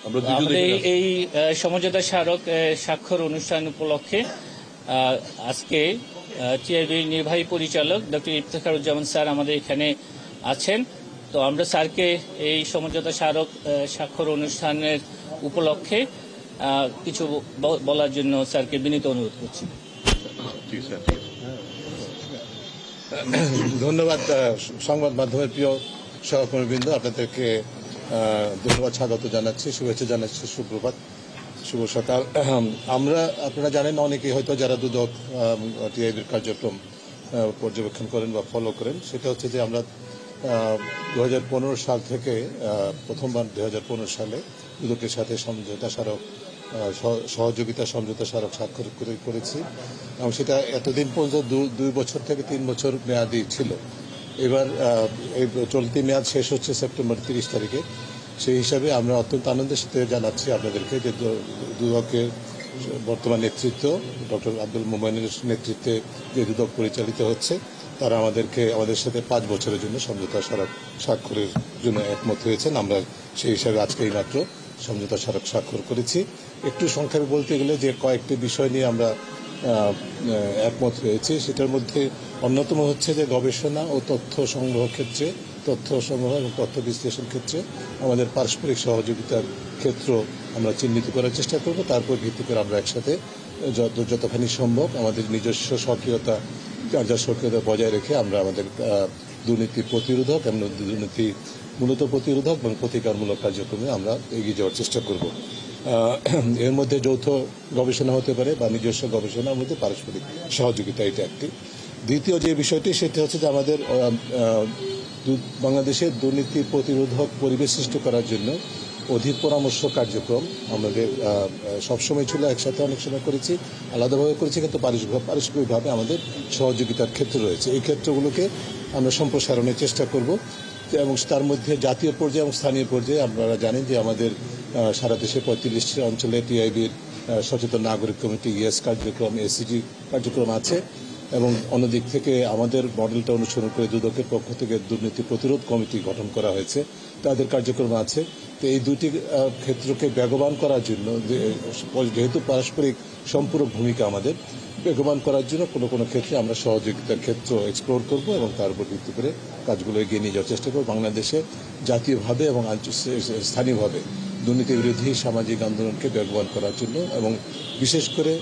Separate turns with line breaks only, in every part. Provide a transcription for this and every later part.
আমাদের এই সমঝোতা স্মারক স্বাক্ষর অনুষ্ঠান উপলক্ষে আজকে টিআইবির নির্বাহী পরিচালক ডক্টর ইফতেখারুজ্জামান স্যার আমাদের এখানে আছেন। তো আমরা স্যারকে এই সমঝোতা স্মারক স্বাক্ষর অনুষ্ঠানের উপলক্ষে কিছু বলার জন্য স্যারকে বিনীত অনুরোধ করছি।
ধন্যবাদ। সংবাদ মাধ্যমের প্রিয় সহকর্মীবৃন্দ, আপনাদেরকে ধন্যবাদ, স্বাগত জানাচ্ছি, শুভেচ্ছা জানাচ্ছি, সুপ্রভাত, শুভ সকাল। আপনারা জানেন, অনেকেই হয়তো যারা দুদক টিআইবির কার্যক্রম পর্যবেক্ষণ করেন বা ফলো করেন, সেটা হচ্ছে যে আমরা 2015 সাল থেকে প্রথমবার 2015 সালে দুদকের সাথে সমঝোতা স্মারক সহযোগিতা সমঝোতা স্মারক স্বাক্ষর করেছি এবং সেটা এতদিন পর্যন্ত 2 বছর থেকে 3 বছর মেয়াদি ছিল। এবার এই চলতি মেয়াদ শেষ হচ্ছে সেপ্টেম্বর 30 তারিখে। সেই হিসাবে আমরা অত্যন্ত আনন্দের সাথে জানাচ্ছি আপনাদেরকে যে দুদকের বর্তমান নেতৃত্ব ডক্টর আব্দুল মোমেনের নেতৃত্বে যে দুদক পরিচালিত হচ্ছে, তারা আমাদের সাথে 5 বছরের জন্য সমঝোতা স্মারক স্বাক্ষরের জন্য একমত হয়েছেন। আমরা সেই হিসাবে আজকে এই মাত্র সমঝোতা স্মারক স্বাক্ষর করেছি। একটু সংক্ষেপে বলতে গেলে যে কয়েকটি বিষয় নিয়ে আমরা একমত হয়েছি, সেটার মধ্যে অন্যতম হচ্ছে যে গবেষণা ও তথ্য সংগ্রহ ক্ষেত্রে, তথ্য সংগ্রহ এবং তথ্য বিশ্লেষণ ক্ষেত্রে আমাদের পারস্পরিক সহযোগিতার ক্ষেত্র আমরা চিহ্নিত করার চেষ্টা করব। তারপর ভিত্তি করে আমরা একসাথে যতখানি সম্ভব আমাদের নিজস্ব সক্রিয়তা, কার্যসক্রিয়তা বজায় রেখে আমরা আমাদের দুর্নীতি প্রতিরোধক এবং দুর্নীতি মূলত প্রতিরোধক এবং প্রতিকারমূলক কার্যক্রমে আমরা এগিয়ে যাওয়ার চেষ্টা করব। এর মধ্যে যৌথ গবেষণা হতে পারে বা নিজস্ব গবেষণার মধ্যে পারস্পরিক সহযোগিতা, এটা একটি। দ্বিতীয় যে বিষয়টি, সেটা হচ্ছে যে আমাদের বাংলাদেশের দুর্নীতি প্রতিরোধক পরিবেশ সৃষ্টি করার জন্য অধিক পরামর্শ কার্যক্রম আমাদের সবসময় ছিল, একসাথে অনেক সময় করেছি, আলাদাভাবে করেছি, কিন্তু পারস্পরিকভাবে আমাদের সহযোগিতার ক্ষেত্র রয়েছে। এই ক্ষেত্রগুলোকে আমরা সম্প্রসারণের চেষ্টা করব এবং তার মধ্যে জাতীয় পর্যায়ে এবং স্থানীয় পর্যায়ে আপনারা জানেন যে আমাদের সারা দেশে 35টি অঞ্চলে টিআইবির সচেতন নাগরিক কমিটি, ইএস কার্যক্রম, এসিজি কার্যক্রম আছে এবং অন্যদিক থেকে আমাদের মডেলটা অনুসরণ করে দুদকের পক্ষ থেকে দুর্নীতি প্রতিরোধ কমিটি গঠন করা হয়েছে, তাদের কার্যক্রম আছে। তো এই দুটি ক্ষেত্রকে বেগবান করার জন্য, যেহেতু পারস্পরিক সম্পূরক ভূমিকা আমাদের, বেগবান করার জন্য কোনো কোনো ক্ষেত্রে আমরা সহযোগিতার ক্ষেত্র এক্সপ্লোর করব এবং তার উপর ভিত্তি করে কাজগুলো এগিয়ে নিয়ে যাওয়ার চেষ্টা করব। বাংলাদেশে জাতীয়ভাবে এবং স্থানীয়ভাবে দুর্নীতি বিরোধী সামাজিক আন্দোলনকে বেগবান করার জন্য এবং বিশেষ করে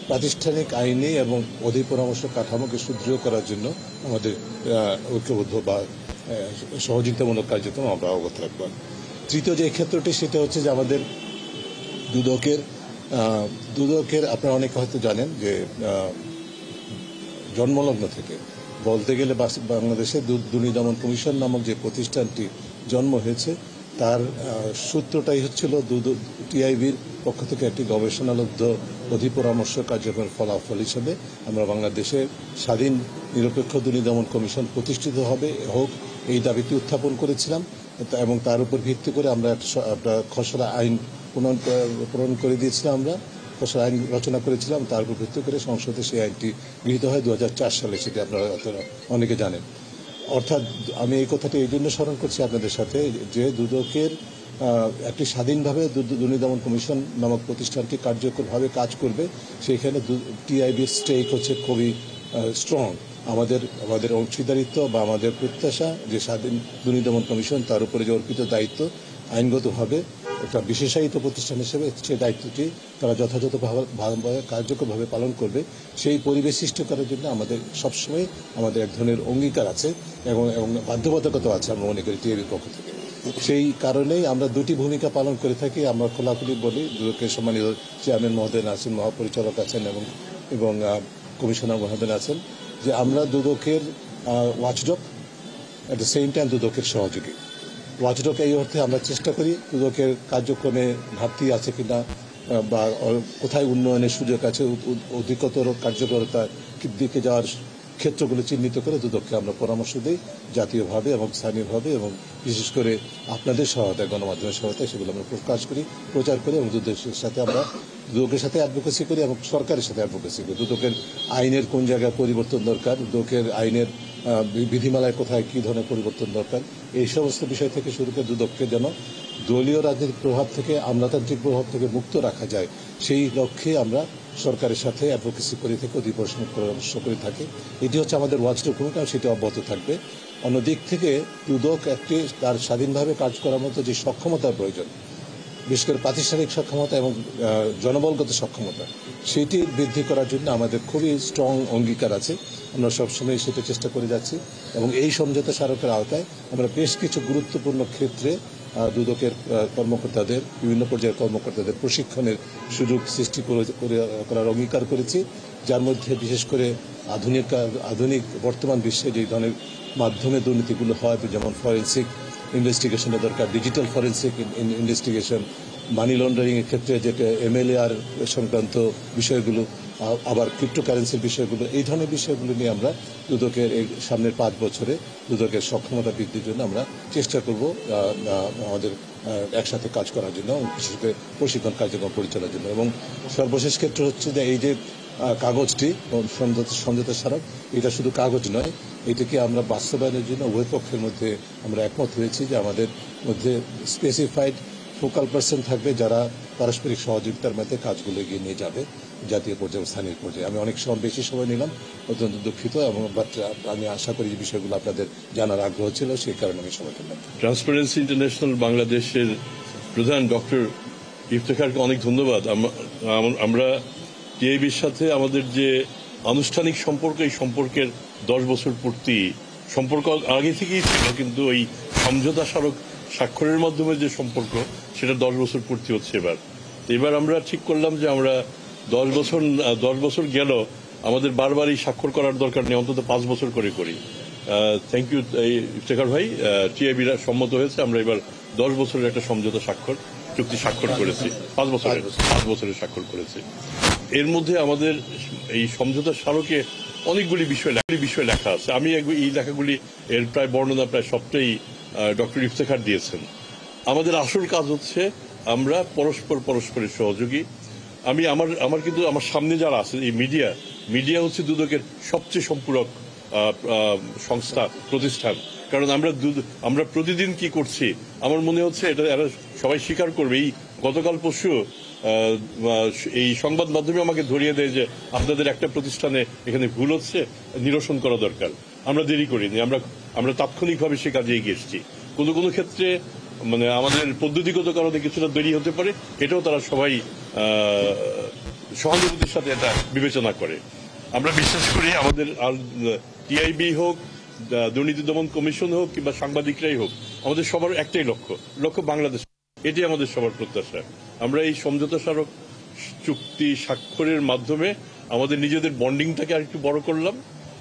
প্রাতিষ্ঠানিক আইনি এবং অধিক পরামর্শ কাঠামোকে সুদৃঢ় করার জন্য আমাদের ঐক্যবদ্ধ বা সহযোগিতামূলক কার্যক্রম আমরা অবগত রাখব। তৃতীয় যে ক্ষেত্রটি, সেটা হচ্ছে যে আমাদের দুদকের আপনারা অনেকে হয়তো জানেন যে জন্মলগ্ন থেকে বলতে গেলে বাংলাদেশে দুর্নীতি দমন কমিশন নামক যে প্রতিষ্ঠানটি জন্ম হয়েছে, তার সূত্রটাই হচ্ছিল টিআইবির পক্ষ থেকে একটি গবেষণালব্ধ অধিপরামর্শ কার্যক্রমের ফলাফল হিসেবে আমরা বাংলাদেশে স্বাধীন নিরপেক্ষ দুর্নীতি দমন কমিশন প্রতিষ্ঠিত হোক এই দাবিটি উত্থাপন করেছিলাম এবং তার উপর ভিত্তি করে আমরা একটা খসড়া আইন প্রণয়ন করে দিয়েছিলাম। আমরা খসড়া আইন রচনা করেছিলাম, তার উপর ভিত্তি করে সংসদে সেই আইনটি গৃহীত হয় 2004 সালে, সেটি আপনারা অনেকে জানেন। অর্থাৎ আমি এই কথাটি এই জন্য স্মরণ করছি আপনাদের সাথে যে দুদকের একটি স্বাধীনভাবে দুর্নীতি দমন কমিশন নামক প্রতিষ্ঠানটি কার্যকরভাবে কাজ করবে, সেইখানে টিআইবির স্টেক হচ্ছে খুবই স্ট্রং। আমাদের অংশীদারিত্ব বা আমাদের প্রত্যাশা যে স্বাধীন দুর্নীতি দমন কমিশন, তার উপরে যে অর্পিত দায়িত্ব আইনগতভাবে একটা বিশেষায়িত প্রতিষ্ঠান হিসেবে সেই দায়িত্বটি তারা যথাযথভাবে কার্যকরভাবে পালন করবে, সেই পরিবেশ সৃষ্টি করার জন্য আমাদের সবসময় আমাদের এক ধরনের অঙ্গীকার আছে এবং বাধ্যবাধকতা আছে, আমরা মনে করি টিআইবির পক্ষ থেকে। সেই কারণেই আমরা দুটি ভূমিকা পালন করে থাকি। আমরা খোলাখুলি বলি, দুদকের সম্মানিত চেয়ারম্যান মহোদয় আছেন, মহাপরিচালক আছেন এবং কমিশনার মহোদয় আছেন, যে আমরা দুদকের watchdog, at the same time দুদকের সহযোগী। ওয়াচডগ এই অর্থে আমরা চেষ্টা করি দুদকের কার্যক্রমে ঘাটতি আছে কিনা বা কোথায় উন্নয়নের সুযোগ আছে, অধিকতর কার্যকরতার দিকে যাওয়ার ক্ষেত্রগুলো চিহ্নিত করে দুদককে আমরা পরামর্শ দিই জাতীয়ভাবে এবং স্থানীয়ভাবে, এবং বিশেষ করে আপনাদের সহায়তায়, গণমাধ্যমের সহায়তায় সেগুলো আমরা প্রচার করি এবং দুদকের সাথে অ্যাডভোকেসি করি এবং সরকারের সাথে অ্যাডভোকেসি করি। দুদকের আইনের কোন জায়গায় পরিবর্তন দরকার, দুদকের আইনের বিধিমালায় কোথায় কী ধরনের পরিবর্তন দরকার, এই সমস্ত বিষয় থেকে শুরু করে দুদককে যেন দলীয় রাজনৈতিক প্রভাব থেকে, আমলাতান্ত্রিক প্রভাব থেকে মুক্ত রাখা যায়, সেই লক্ষ্যে আমরা সরকারের সাথে অ্যাডভোকেসি করে থেকে পরামর্শ করে থাকি। এটি হচ্ছে আমাদের ওয়াচ ডকুমেন্ট, আর সেটি অব্যাহত থাকবে। অন্যদিক থেকে দুদক একটি তার স্বাধীনভাবে কাজ করার মতো যে সক্ষমতার প্রয়োজন, বিশেষ করে প্রাতিষ্ঠানিক সক্ষমতা এবং জনবলগত সক্ষমতা, সেটি বৃদ্ধি করার জন্য আমাদের খুবই স্ট্রং অঙ্গীকার আছে। আমরা সবসময় সেটা চেষ্টা করে যাচ্ছি এবং এই সমঝোতা স্মারকের আওতায় আমরা বেশ কিছু গুরুত্বপূর্ণ ক্ষেত্রে দুদকের কর্মকর্তাদের, বিভিন্ন পর্যায়ের কর্মকর্তাদের প্রশিক্ষণের সুযোগ সৃষ্টি করার অঙ্গীকার করেছি, যার মধ্যে বিশেষ করে আধুনিক বর্তমান বিশ্বে যে ধরনের মাধ্যমে দুর্নীতিগুলো হয়, যেমন ফরেন্সিক ইনভেস্টিগেশনের দরকার, digital forensic investigation, money laundering এর ক্ষেত্রে যে MLAR সংক্রান্ত বিষয়গুলো, আবার ক্রিপ্টোকারেন্সির বিষয়গুলো, এই ধরনের বিষয়গুলো নিয়ে আমরা দুদকের এই সামনের 5 বছরে দুদকের সক্ষমতা বৃদ্ধির জন্য আমরা চেষ্টা করব আমাদের একসাথে কাজ করার জন্য, বিশেষ করে প্রশিক্ষণ কার্যক্রম পরিচালনার জন্য। এবং সর্বশেষ ক্ষেত্র হচ্ছে যে এই যে কাগজটি সমঝোতা স্মারক, এটা শুধু কাগজ নয়, এটাকে আমরা বাস্তবায়নের জন্য উভয় পক্ষের মধ্যে আমরা একমত হয়েছি যে আমাদের মধ্যে স্পেসিফাইড ফোকাল পার্সন থাকবে যারা পারস্পরিক সহযোগিতার মধ্যে কাজগুলো এগিয়ে নিয়ে যাবে জাতীয় পর্যায়ে, স্থানীয় পর্যায়ে। আমি অনেক বেশি সময় নিলাম, অত্যন্ত দুঃখিত, এবং আমি আশা করি যে বিষয়গুলো আপনাদের জানার আগ্রহ ছিল, সেই কারণে আমি সময় পেলাম।
ট্রান্সপারেন্সি ইন্টারন্যাশনাল বাংলাদেশের প্রধান ডক্টর ইফতেখারকে অনেক ধন্যবাদ। আমরা টিআইবির সাথে আমাদের যে আনুষ্ঠানিক সম্পর্ক, এই সম্পর্কের 10 বছর পূর্তি সম্পর্ক আগে থেকেই ছিল, কিন্তু ওই সমঝোতা স্মারক স্বাক্ষরের মাধ্যমে যে সম্পর্ক, সেটা 10 বছর পূর্তি হচ্ছে এবার আমরা ঠিক করলাম যে আমরা 10 বছর গেল, আমাদের বারবারই স্বাক্ষর করার দরকার নেই, অন্তত 5 বছর করে করি। থ্যাংক ইউ ইফতেখার ভাই, টিআইবিরা সম্মত হয়েছে, আমরা এবার 10 বছরের একটা সমঝোতা চুক্তি স্বাক্ষর করেছি, 5 বছরের স্বাক্ষর করেছি। এর মধ্যে আমাদের এই সমঝোতা স্মারকে অনেকগুলি বিষয় লেখা আছে। আমি এই লেখাগুলি এর প্রায় বর্ণনা প্রায় সবটাই ডক্টর ইফতেখার দিয়েছেন। আমাদের আসল কাজ হচ্ছে আমরা পরস্পরের সহযোগী। আমার কিন্তু আমার সামনে যারা আছেন, এই মিডিয়া হচ্ছে দুদকের সবচেয়ে সম্পূরক সংস্থা, প্রতিষ্ঠান। কারণ আমরা প্রতিদিন কি করছি, আমার মনে হচ্ছে এটা এরা সবাই স্বীকার করবে। এই গতকাল পরশু এই সংবাদ মাধ্যমে আমাকে ধরিয়ে দেয় যে আপনাদের একটা প্রতিষ্ঠানে এখানে ভুল হচ্ছে, নিরসন করা দরকার। আমরা দেরি করিনি, আমরা তাৎক্ষণিকভাবে সে কাজে এগিয়ে এসেছি। কোনো ক্ষেত্রে মানে আমাদের পদ্ধতিগত কারণে কিছুটা দেরি হতে পারে, এটাও তারা সবাই সহানুভূতির সাথে এটা বিবেচনা করে। আমরা বিশ্বাস করি আমাদের টিআইবি হোক, দুর্নীতি দমন কমিশন হোক, কিংবা সাংবাদিকরাই হোক, আমাদের সবার একটাই লক্ষ্য বাংলাদেশ। এটাই আমাদের সবার প্রত্যাশা। আমরা এই সমঝোতা স্মারক চুক্তি স্বাক্ষরের মাধ্যমে আমাদের নিজেদের বন্ডিংটাকে আরেকটু বড় করলাম,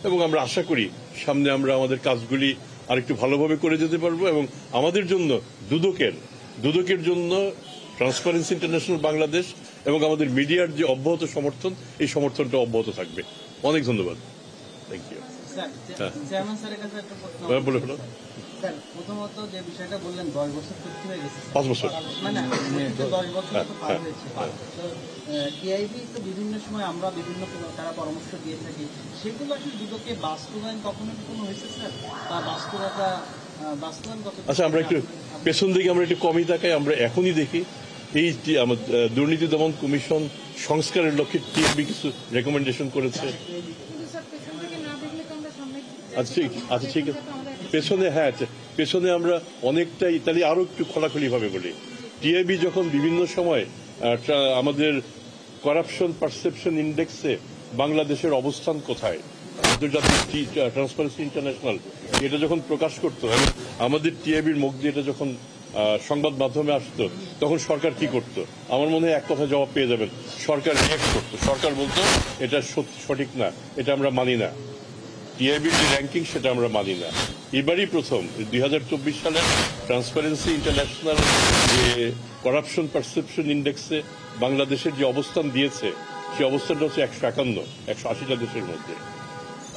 এবং আমরা আশা করি সামনে আমরা আমাদের কাজগুলি আরেকটু ভালোভাবে করে যেতে পারবো, এবং আমাদের জন্য দুদকের জন্য ট্রান্সপারেন্সি ইন্টারন্যাশনাল বাংলাদেশ এবং আমাদের মিডিয়ার যে অব্যাহত সমর্থন, এই সমর্থনটা অব্যাহত থাকবে। অনেক ধন্যবাদ। Thank you.
স্যার, প্রথমত যে বিষয়টা বললেন 10 বছর চুক্তি হয়ে গেছে,
5 বছর
মানে 10 বছর তো পার হয়েছে। তো টিআইবি তো বিভিন্ন সময় আমরা বিভিন্ন তারা পরামর্শ দিয়ে থাকি, সেগুলো আসলে দুদকে বাস্তবায়ন কখনো কি কোনো হয়েছে স্যার? বা বাস্তবায়ন কত?
আচ্ছা, আমরা একটু পেছন দিকে আমরা একটু কমই তাকাই। আমরা এখনই দেখি এই দুর্নীতি দমন কমিশন সংস্কারের লক্ষ্যে টিআইবি কিছু রেকমেন্ডেশন করেছে। আচ্ছা ঠিক আছে, পেছনে আমরা অনেকটাই, তাহলে আরো একটু খোলাখুলি ভাবে বলি। টিআইবি যখন বিভিন্ন সময় আমাদের করাপশন পারসেপশন ইন্ডেক্সে বাংলাদেশের অবস্থান কোথায়, আন্তর্জাতিক ট্রান্সপারেন্সি ইন্টারন্যাশনাল এটা যখন প্রকাশ করতো, এবং আমাদের টিআইবির মুখ দিয়ে এটা যখন সংবাদ মাধ্যমে আসতো, তখন সরকার কি করত? আমার মনে হয় এক কথা জবাব পেয়ে যাবেন, সরকার রিঅ্যাক্ট করতো। সরকার বলতো এটা সঠিক না, এটা আমরা মানি না, টিআইবির যে র্যাঙ্কিং সেটা আমরা মানি না। এবারই প্রথম 2024 সালের ট্রান্সপারেন্সি ইন্টারন্যাশনাল যে করাপশন পারসেপশন ইন্ডেক্সে বাংলাদেশের যে অবস্থান দিয়েছে, সেই অবস্থানটা হচ্ছে 151-180টা দেশের মধ্যে।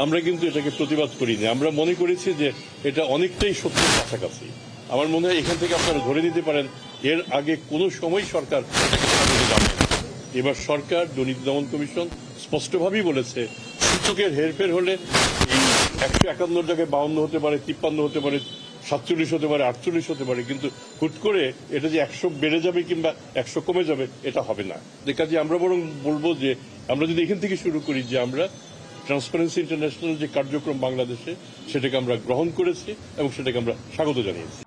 আমরা কিন্তু এটাকে প্রতিবাদ করিনি, আমরা মনে করেছি যে এটা অনেকটাই সত্যের কাছাকাছি। আমার মনে হয় এখান থেকে আপনারা ধরে নিতে পারেন এর আগে কোনো সময় সরকার এটাকে স্বাগত জানায়। এবার সরকার, দুর্নীতি দমন কমিশন স্পষ্টভাবেই বলেছে, সূচকের হেরফের হলে এই 151 জায়গায় 52 হতে পারে, 53 হতে পারে, 47 হতে পারে, 48 হতে পারে, কিন্তু হুট করে এটা যে 100 বেড়ে যাবে কিংবা 100 কমে যাবে এটা হবে না। যে কাজে আমরা বরং বলবো যে আমরা যদি এখান থেকে শুরু করি যে আমরা ট্রান্সপারেন্সি ইন্টারন্যাশনাল যে কার্যক্রম বাংলাদেশে সেটাকে আমরা গ্রহণ করেছি এবং সেটাকে আমরা স্বাগত জানিয়েছি।